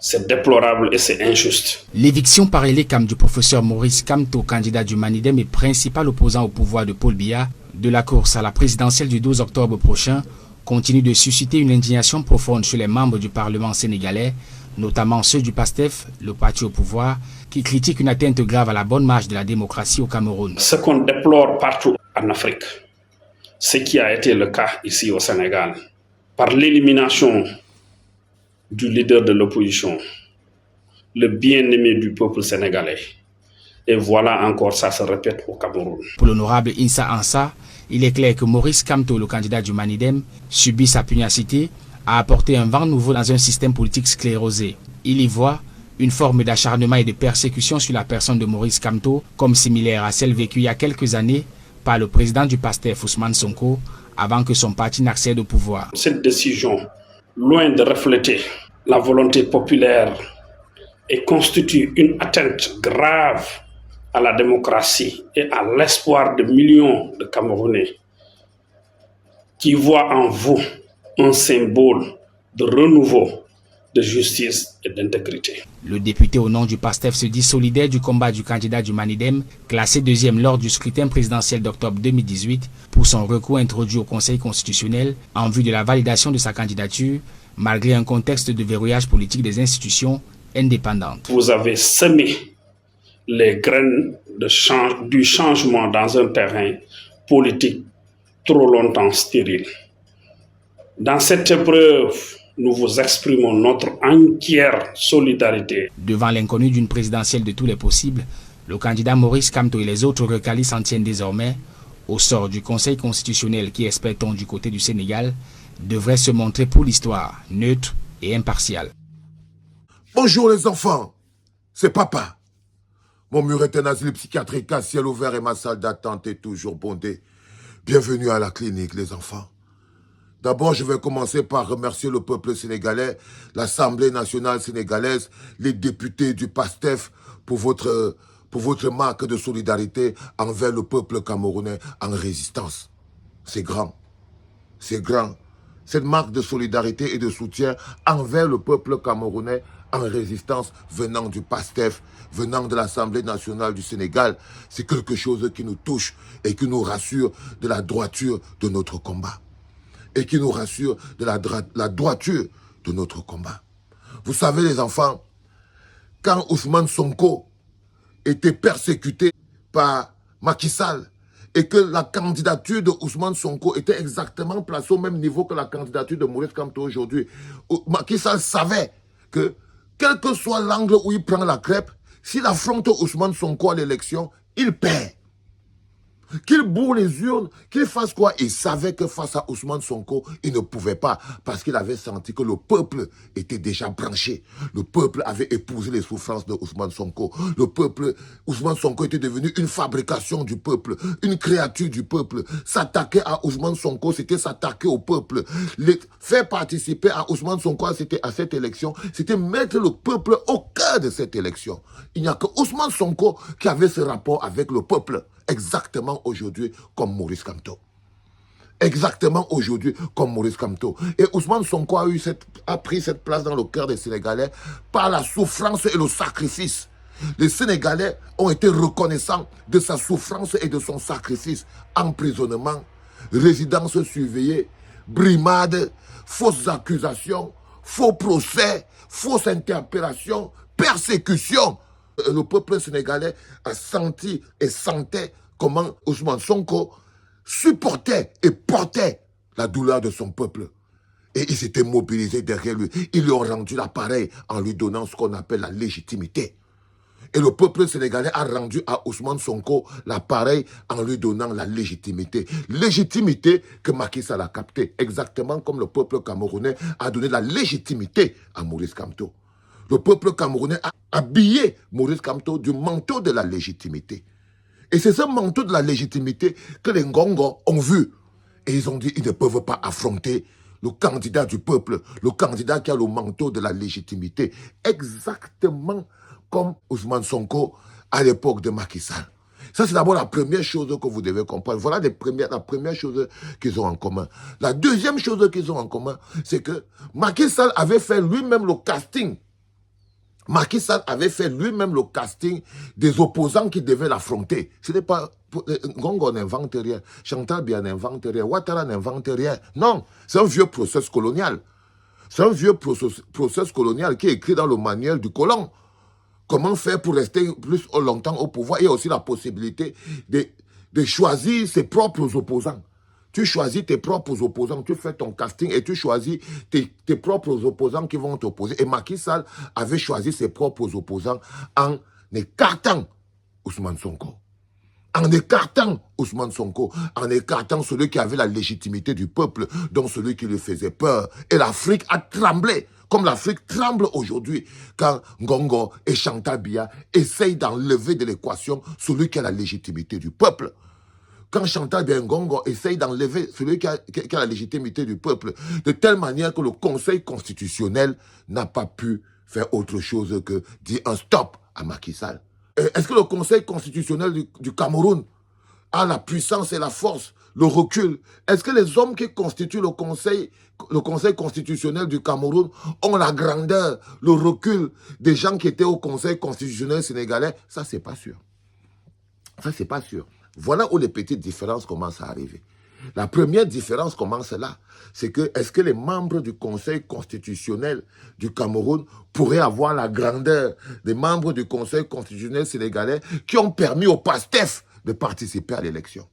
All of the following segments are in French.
C'est déplorable et c'est injuste. L'éviction par Elecam du professeur Maurice Kamto, candidat du Manidem et principal opposant au pouvoir de Paul Biya, de la course à la présidentielle du 12 octobre prochain, continue de susciter une indignation profonde chez les membres du Parlement sénégalais, notamment ceux du PASTEF, le parti au pouvoir, qui critiquent une atteinte grave à la bonne marche de la démocratie au Cameroun. Ce qu'on déplore partout en Afrique, ce qui a été le cas ici au Sénégal, par l'élimination du leader de l'opposition, le bien-aimé du peuple sénégalais. Et voilà encore, ça se répète au Cameroun. Pour l'honorable Insa Ansa, il est clair que Maurice Kamto, le candidat du Manidem, subit sa pugnacité, a apporté un vent nouveau dans un système politique sclérosé. Il y voit une forme d'acharnement et de persécution sur la personne de Maurice Kamto, comme similaire à celle vécue il y a quelques années par le président du PASTEF, Ousmane Sonko, avant que son parti n'accède au pouvoir. Cette décision, loin de refléter la volonté populaire, et constitue une atteinte grave à la démocratie et à l'espoir de millions de Camerounais qui voient en vous un symbole de renouveau, de justice et d'intégrité. Le député au nom du PASTEF se dit solidaire du combat du candidat du Manidem, classé deuxième lors du scrutin présidentiel d'octobre 2018 pour son recours introduit au Conseil constitutionnel en vue de la validation de sa candidature, malgré un contexte de verrouillage politique des institutions indépendantes. Vous avez semé les graines du changement dans un terrain politique trop longtemps stérile. Dans cette épreuve, nous vous exprimons notre entière solidarité. Devant l'inconnu d'une présidentielle de tous les possibles, le candidat Maurice Kamto et les autres recalés s'en tiennent désormais au sort du Conseil constitutionnel qui, espère-t-on du côté du Sénégal, devrait se montrer pour l'histoire neutre et impartial. Bonjour les enfants, c'est papa. Mon mur est un asile psychiatrique à ciel ouvert et ma salle d'attente est toujours bondée. Bienvenue à la clinique les enfants. D'abord, je vais commencer par remercier le peuple sénégalais, l'Assemblée nationale sénégalaise, les députés du PASTEF pour votre marque de solidarité envers le peuple camerounais en résistance. C'est grand, c'est grand. Cette marque de solidarité et de soutien envers le peuple camerounais en résistance venant du PASTEF, venant de l'Assemblée nationale du Sénégal, c'est quelque chose qui nous touche et qui nous rassure de la droiture de notre combat. Et qui nous rassure de la droiture de notre combat. Vous savez les enfants, quand Ousmane Sonko était persécuté par Macky Sall et que la candidature de Ousmane Sonko était exactement placée au même niveau que la candidature de Maurice Kamto aujourd'hui, Macky Sall savait que quel que soit l'angle où il prend la crêpe, s'il affronte Ousmane Sonko à l'élection, il perd. Qu'il bourre les urnes, qu'il fasse quoi? Il savait que face à Ousmane Sonko, il ne pouvait pas parce qu'il avait senti que le peuple était déjà branché. Le peuple avait épousé les souffrances de Ousmane Sonko. Ousmane Sonko était devenu une fabrication du peuple, une créature du peuple. S'attaquer à Ousmane Sonko, c'était s'attaquer au peuple. Faire participer à Ousmane Sonko à cette élection, c'était mettre le peuple au cœur de cette élection. Il n'y a que Ousmane Sonko qui avait ce rapport avec le peuple. Exactement aujourd'hui comme Maurice Kamto. Exactement aujourd'hui comme Maurice Kamto. Et Ousmane Sonko a pris cette place dans le cœur des Sénégalais par la souffrance et le sacrifice. Les Sénégalais ont été reconnaissants de sa souffrance et de son sacrifice. Emprisonnement, résidence surveillée, brimade, fausses accusations, faux procès, fausses interpellations, persécution. Le peuple sénégalais a senti et sentait comment Ousmane Sonko supportait et portait la douleur de son peuple. Et ils s'étaient mobilisés derrière lui. Ils lui ont rendu l'appareil en lui donnant ce qu'on appelle la légitimité. Et le peuple sénégalais a rendu à Ousmane Sonko l'appareil en lui donnant la légitimité. Légitimité que Macky Sall a captée, exactement comme le peuple camerounais a donné la légitimité à Maurice Kamto. Le peuple camerounais a habillé Maurice Kamto du manteau de la légitimité. Et c'est ce manteau de la légitimité que les Ngongo ont vu. Et ils ont dit qu'ils ne peuvent pas affronter le candidat du peuple, le candidat qui a le manteau de la légitimité. Exactement comme Ousmane Sonko à l'époque de Macky Sall. Ça, c'est d'abord la première chose que vous devez comprendre. Voilà la première chose qu'ils ont en commun. La deuxième chose qu'ils ont en commun, c'est que Macky Sall avait fait lui-même le casting Macky Sall avait fait lui-même le casting des opposants qui devaient l'affronter. Ce n'est pas... Ngongo n'invente rien, Chantal Biya n'invente rien, Ouattara n'invente rien. Non, c'est un vieux processus colonial. C'est un vieux processus colonial qui est écrit dans le manuel du colon. Comment faire pour rester plus longtemps au pouvoir? Il y a aussi la possibilité de choisir ses propres opposants. Tu choisis tes propres opposants, tu fais ton casting et tu choisis tes propres opposants qui vont t'opposer. Et Macky Sall avait choisi ses propres opposants en écartant Ousmane Sonko. En écartant Ousmane Sonko, en écartant celui qui avait la légitimité du peuple, donc celui qui lui faisait peur. Et l'Afrique a tremblé, comme l'Afrique tremble aujourd'hui, quand Ngongo et Chantal Biya essayent d'enlever de l'équation celui qui a la légitimité du peuple. Quand Chantal Biya Ngongo essaye d'enlever celui qui a la légitimité du peuple, de telle manière que le Conseil constitutionnel n'a pas pu faire autre chose que dire un stop à Macky Sall. Est-ce que le Conseil constitutionnel du Cameroun a la puissance et la force, le recul? Est-ce que les hommes qui constituent le Conseil constitutionnel du Cameroun ont la grandeur, le recul des gens qui étaient au Conseil constitutionnel sénégalais? Ça, c'est pas sûr. Ça, c'est pas sûr. Voilà où les petites différences commencent à arriver. La première différence commence là. C'est que, est-ce que les membres du Conseil constitutionnel du Cameroun pourraient avoir la grandeur des membres du Conseil constitutionnel sénégalais qui ont permis au PASTEF de participer à l'élection?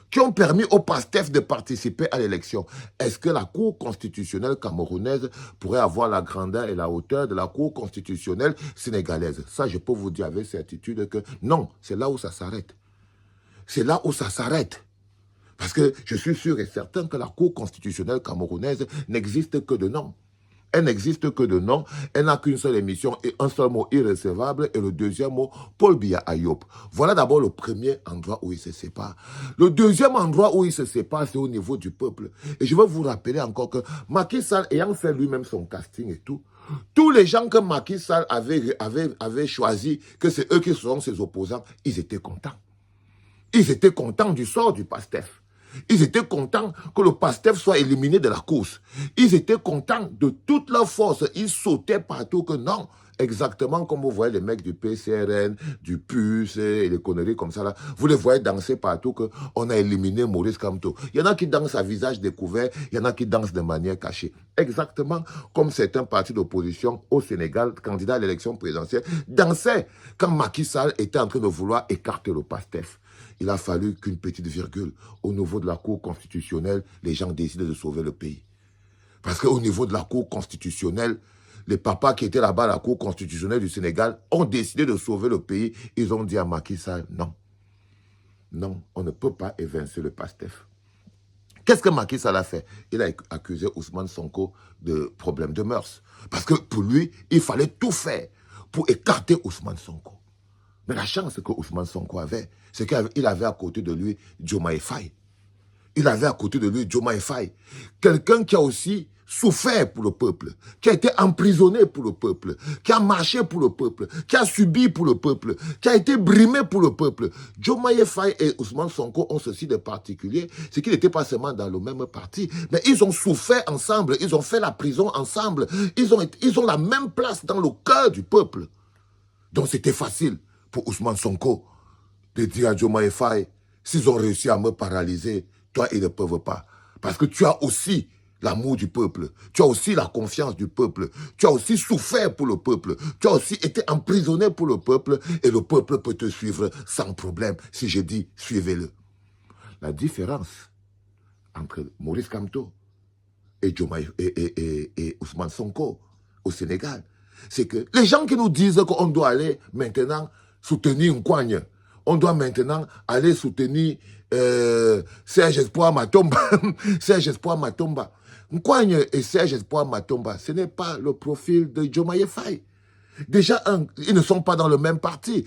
Qui ont permis au PASTEF de participer à l'élection. Est-ce que la Cour constitutionnelle camerounaise pourrait avoir la grandeur et la hauteur de la Cour constitutionnelle sénégalaise? Ça, je peux vous dire avec certitude que non, c'est là où ça s'arrête. C'est là où ça s'arrête. Parce que je suis sûr et certain que la Cour constitutionnelle camerounaise n'existe que de nom. Elle n'existe que de nom. Elle n'a qu'une seule émission et un seul mot irrécevable et le deuxième mot, Paul Biya Ayop. Voilà d'abord le premier endroit où ils se séparent. Le deuxième endroit où ils se séparent, c'est au niveau du peuple. Et je veux vous rappeler encore que Macky Sall, ayant fait lui-même son casting et tout, tous les gens que Macky Sall avait choisi, que c'est eux qui seront ses opposants, ils étaient contents. Ils étaient contents du sort du PASTEF. Ils étaient contents que le PASTEF soit éliminé de la course. Ils étaient contents de toute leur force. Ils sautaient partout que non. Exactement comme vous voyez les mecs du PCRN, du PUS et les conneries comme ça là. Vous les voyez danser partout qu'on a éliminé Maurice Kamto. Il y en a qui dansent à visage découvert, il y en a qui dansent de manière cachée. Exactement comme certains partis d'opposition au Sénégal, candidats à l'élection présidentielle, dansaient quand Macky Sall était en train de vouloir écarter le PASTEF. Il a fallu qu'une petite virgule. Au niveau de la Cour constitutionnelle, les gens décident de sauver le pays. Parce qu'au niveau de la Cour constitutionnelle, les papas qui étaient là-bas à la Cour constitutionnelle du Sénégal ont décidé de sauver le pays. Ils ont dit à Macky Sall, non. Non, on ne peut pas évincer le PASTEF. Qu'est-ce que Macky Sall a fait? Il a accusé Ousmane Sonko de problème de mœurs. Parce que pour lui, il fallait tout faire pour écarter Ousmane Sonko. Mais la chance que Ousmane Sonko avait, c'est qu'il avait à côté de lui Diomaye Faye. Il avait à côté de lui Diomaye Faye. Quelqu'un qui a aussi souffert pour le peuple, qui a été emprisonné pour le peuple, qui a marché pour le peuple, qui a subi pour le peuple, qui a été brimé pour le peuple. Diomaye Faye et Ousmane Sonko ont ceci de particulier, c'est qu'ils n'étaient pas seulement dans le même parti, mais ils ont souffert ensemble, ils ont fait la prison ensemble, ils ont la même place dans le cœur du peuple. Donc c'était facile pour Ousmane Sonko de dire à Diomaye Faye, s'ils ont réussi à me paralyser, toi, ils ne peuvent pas. Parce que tu as aussi l'amour du peuple, tu as aussi la confiance du peuple, tu as aussi souffert pour le peuple, tu as aussi été emprisonné pour le peuple, et le peuple peut te suivre sans problème, si je dis, suivez-le. La différence entre Maurice Kamto et Ousmane Sonko au Sénégal, c'est que les gens qui nous disent qu'on doit aller maintenant soutenir Nkoigne, on doit maintenant aller soutenir Serge Espoir Matomba. Serge Espoir Matomba. Nkoigne et Serge Espoir Matomba, ce n'est pas le profil de Diomaye Faye. Déjà, ils ne sont pas dans le même parti.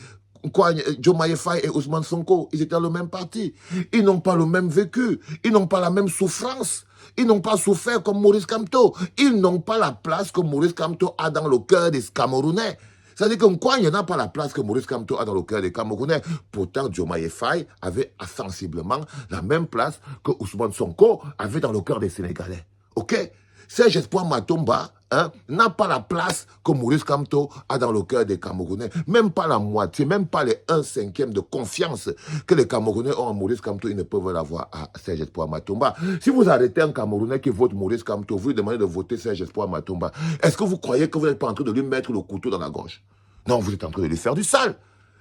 Diomaye Faye et Ousmane Sonko, ils étaient dans le même parti. Ils n'ont pas le même vécu. Ils n'ont pas la même souffrance. Ils n'ont pas souffert comme Maurice Kamto. Ils n'ont pas la place que Maurice Kamto a dans le cœur des Camerounais. C'est-à-dire que Nkoigne n'a pas la place que Maurice Kamto a dans le cœur des Camerounais. Pourtant, Diomaye Faye avait sensiblement la même place que Ousmane Sonko avait dans le cœur des Sénégalais. Ok? Serge Espoir Matomba hein, n'a pas la place que Maurice Kamto a dans le cœur des Camerounais. Même pas la moitié, même pas les 1/5 de confiance que les Camerounais ont en Maurice Kamto, ils ne peuvent l'avoir à Serge Espoir Matomba. Si vous arrêtez un Camerounais qui vote Maurice Kamto, vous lui demandez de voter Serge Espoir Matomba, est-ce que vous croyez que vous n'êtes pas en train de lui mettre le couteau dans la gorge? Non, vous êtes en train de lui faire du sale.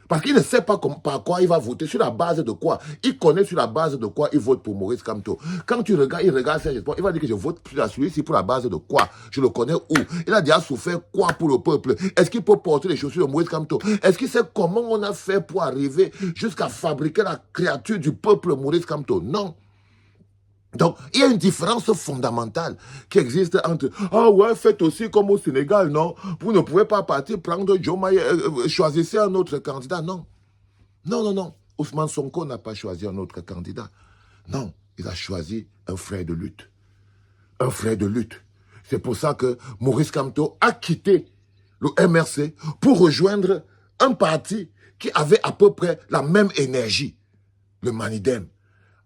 Parce qu'il ne sait pas par quoi il va voter, sur la base de quoi. Il connaît sur la base de quoi il vote pour Maurice Kamto. Quand il regarde Serge Espoir, il va dire que je vote sur celui-ci pour la base de quoi. Je le connais où. Il a déjà souffert quoi pour le peuple. Est-ce qu'il peut porter les chaussures de Maurice Kamto? Est-ce qu'il sait comment on a fait pour arriver jusqu'à fabriquer la créature du peuple Maurice Kamto? Non. Donc, il y a une différence fondamentale qui existe entre « Ah ouais, faites aussi comme au Sénégal, non? Vous ne pouvez pas partir prendre Joe Maye, choisissez un autre candidat. » Non. Non, non, non. Ousmane Sonko n'a pas choisi un autre candidat. Non, il a choisi un frère de lutte. Un frère de lutte. C'est pour ça que Maurice Kamto a quitté le MRC pour rejoindre un parti qui avait à peu près la même énergie, le Manidem,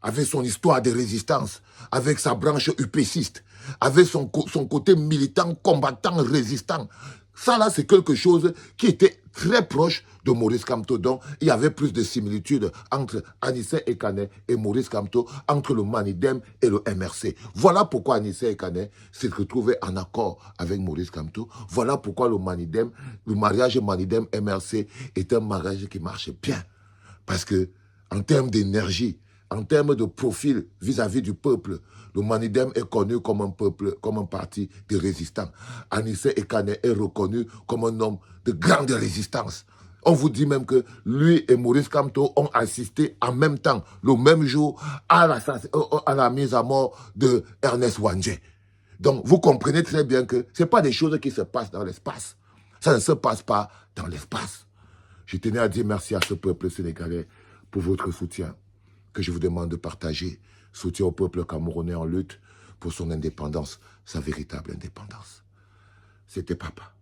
avec son histoire de résistance, avec sa branche upéciste, avec son côté militant, combattant, résistant. Ça là, c'est quelque chose qui était très proche de Maurice Kamto. Donc, il y avait plus de similitudes entre Anissé Ekane et Maurice Kamto, entre le Manidem et le MRC. Voilà pourquoi Anissé Ekane s'est retrouvé en accord avec Maurice Kamto. Voilà pourquoi le mariage Manidem-MRC est un mariage qui marche bien. Parce que, en termes d'énergie, en termes de profil vis-à-vis du peuple, le Manidem est connu comme un peuple, comme un parti de résistants. Anissé Ekane est reconnu comme un homme de grande résistance. On vous dit même que lui et Maurice Kamto ont assisté en même temps, le même jour, à la mise à mort de Ernest Wandje. Donc, vous comprenez très bien que ce n'est pas des choses qui se passent dans l'espace. Ça ne se passe pas dans l'espace. Je tenais à dire merci à ce peuple sénégalais pour votre soutien, que je vous demande de partager. Soutien au peuple camerounais en lutte pour son indépendance, sa véritable indépendance. C'était Papa.